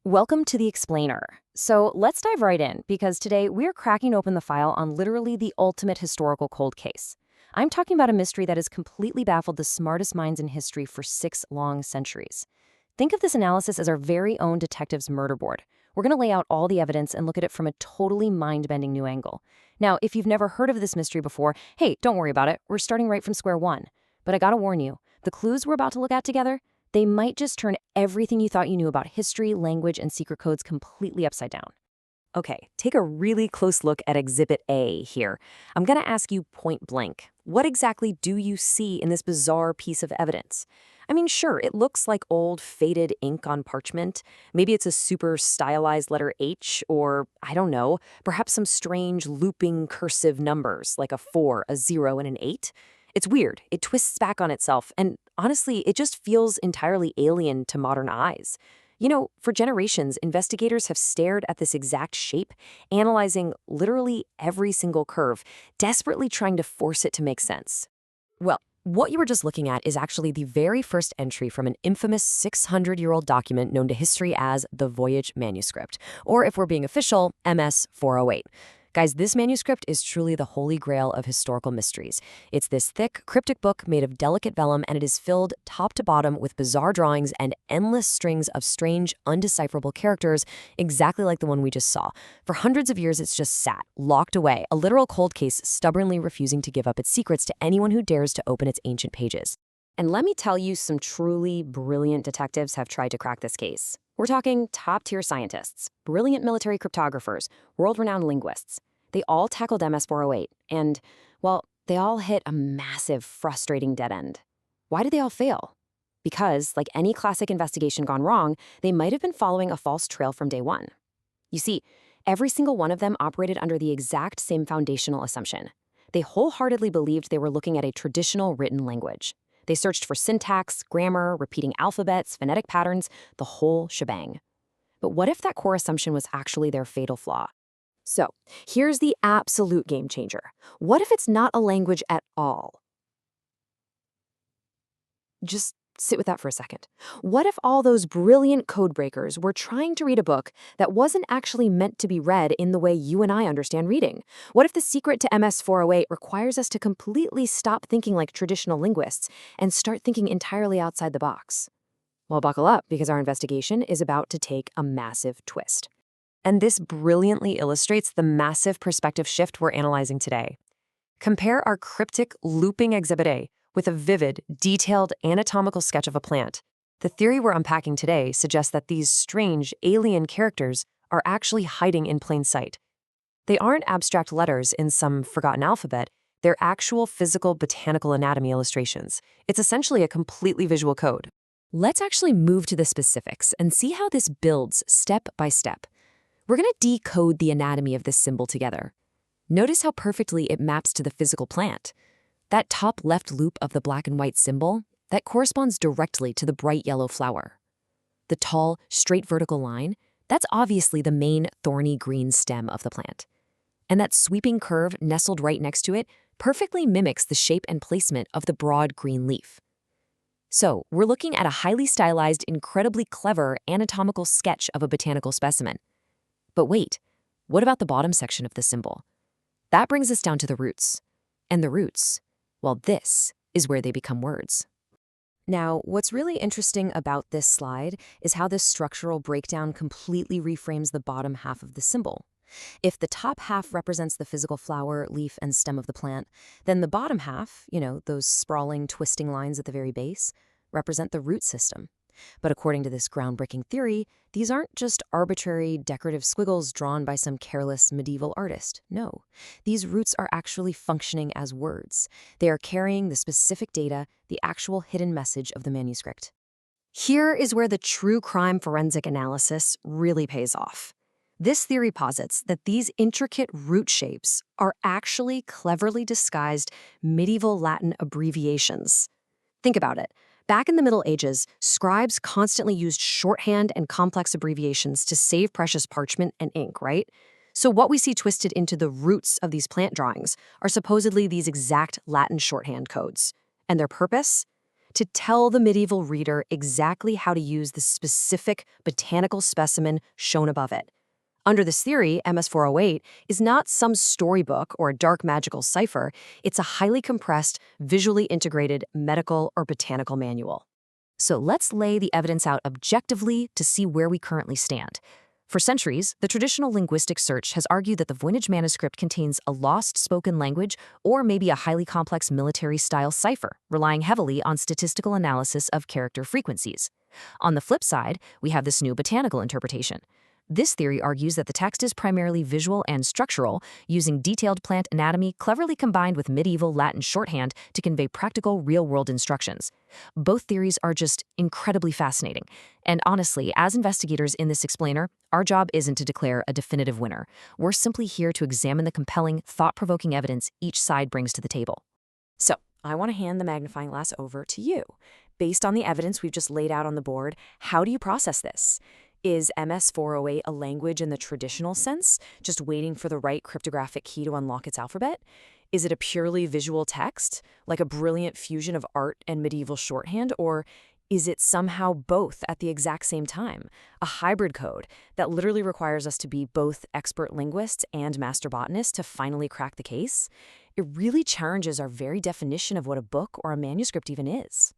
Welcome to the Explainer. So let's dive right in, because today we're cracking open the file on literally the ultimate historical cold case. I'm talking about a mystery that has completely baffled the smartest minds in history for 6 long centuries. Think of this analysis as our very own detective's murder board. We're going to lay out all the evidence and look at it from a totally mind-bending new angle. Now, if you've never heard of this mystery before, hey, don't worry about it. We're starting right from square one. But I gotta warn you, the clues we're about to look at together, they might just turn everything you thought you knew about history, language, and secret codes completely upside down. Okay, take a really close look at Exhibit A here. I'm going to ask you point blank, what exactly do you see in this bizarre piece of evidence? I mean, sure, it looks like old, faded ink on parchment. Maybe it's a super stylized letter H, or, I don't know, perhaps some strange looping cursive numbers, like a 4, a 0, and an 8. It's weird. It twists back on itself, and honestly, it just feels entirely alien to modern eyes. You know, for generations, investigators have stared at this exact shape, analyzing literally every single curve, desperately trying to force it to make sense. Well, what you were just looking at is actually the very first entry from an infamous 600-year-old document known to history as the Voynich Manuscript, or if we're being official, MS 408. Guys, this manuscript is truly the holy grail of historical mysteries. It's this thick, cryptic book made of delicate vellum, and it is filled top to bottom with bizarre drawings and endless strings of strange, undecipherable characters, exactly like the one we just saw. For hundreds of years, it's just sat, locked away, a literal cold case stubbornly refusing to give up its secrets to anyone who dares to open its ancient pages. And let me tell you, some truly brilliant detectives have tried to crack this case. We're talking top-tier scientists, brilliant military cryptographers, world-renowned linguists. They all tackled MS-408, and, well, they all hit a massive, frustrating dead end. Why did they all fail? Because, like any classic investigation gone wrong, they might have been following a false trail from day one. You see, every single one of them operated under the exact same foundational assumption. They wholeheartedly believed they were looking at a traditional written language. They searched for syntax, grammar, repeating alphabets, phonetic patterns, the whole shebang. But what if that core assumption was actually their fatal flaw? So, here's the absolute game changer. What if it's not a language at all? Just sit with that for a second. What if all those brilliant code breakers were trying to read a book that wasn't actually meant to be read in the way you and I understand reading? What if the secret to MS-408 requires us to completely stop thinking like traditional linguists and start thinking entirely outside the box? Well, buckle up, because our investigation is about to take a massive twist. And this brilliantly illustrates the massive perspective shift we're analyzing today. Compare our cryptic, looping Exhibit A with a vivid, detailed anatomical sketch of a plant. The theory we're unpacking today suggests that these strange, alien characters are actually hiding in plain sight. They aren't abstract letters in some forgotten alphabet. They're actual physical botanical anatomy illustrations. It's essentially a completely visual code. Let's actually move to the specifics and see how this builds step by step. We're going to decode the anatomy of this symbol together. Notice how perfectly it maps to the physical plant. That top left loop of the black and white symbol, that corresponds directly to the bright yellow flower. The tall, straight vertical line, that's obviously the main thorny green stem of the plant. And that sweeping curve nestled right next to it perfectly mimics the shape and placement of the broad green leaf. So, we're looking at a highly stylized, incredibly clever anatomical sketch of a botanical specimen. But wait, what about the bottom section of the symbol? That brings us down to the roots. And the roots, well, this is where they become words. Now, what's really interesting about this slide is how this structural breakdown completely reframes the bottom half of the symbol. If the top half represents the physical flower, leaf, and stem of the plant, then the bottom half, those sprawling, twisting lines at the very base, represent the root system. But according to this groundbreaking theory, these aren't just arbitrary, decorative squiggles drawn by some careless medieval artist. No, these roots are actually functioning as words. They are carrying the specific data, the actual hidden message of the manuscript. Here is where the true crime forensic analysis really pays off. This theory posits that these intricate root shapes are actually cleverly disguised medieval Latin abbreviations. Think about it. Back in the Middle Ages, scribes constantly used shorthand and complex abbreviations to save precious parchment and ink, right? So what we see twisted into the roots of these plant drawings are supposedly these exact Latin shorthand codes. And their purpose? to tell the medieval reader exactly how to use the specific botanical specimen shown above it. Under this theory, MS-408 is not some storybook or a dark magical cipher. It's a highly compressed, visually integrated medical or botanical manual. So let's lay the evidence out objectively to see where we currently stand. For centuries, the traditional linguistic search has argued that the Voynich Manuscript contains a lost spoken language or maybe a highly complex military-style cipher, relying heavily on statistical analysis of character frequencies. On the flip side, we have this new botanical interpretation. This theory argues that the text is primarily visual and structural, using detailed plant anatomy cleverly combined with medieval Latin shorthand to convey practical, real-world instructions. Both theories are just incredibly fascinating. And honestly, as investigators in this explainer, our job isn't to declare a definitive winner. We're simply here to examine the compelling, thought-provoking evidence each side brings to the table. So, I want to hand the magnifying glass over to you. Based on the evidence we've just laid out on the board, how do you process this? Is MS-408 a language in the traditional sense, just waiting for the right cryptographic key to unlock its alphabet? Is it a purely visual text, like a brilliant fusion of art and medieval shorthand, or is it somehow both at the exact same time? A hybrid code that literally requires us to be both expert linguists and master botanists to finally crack the case? It really challenges our very definition of what a book or a manuscript even is.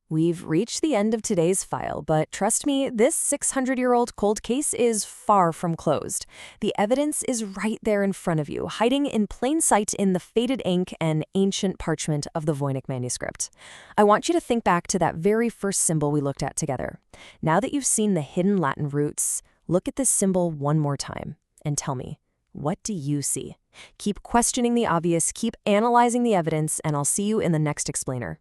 We've reached the end of today's file, but trust me, this 600-year-old cold case is far from closed. The evidence is right there in front of you, hiding in plain sight in the faded ink and ancient parchment of the Voynich Manuscript. I want you to think back to that very first symbol we looked at together. Now that you've seen the hidden Latin roots, look at this symbol one more time and tell me, what do you see? Keep questioning the obvious, keep analyzing the evidence, and I'll see you in the next explainer.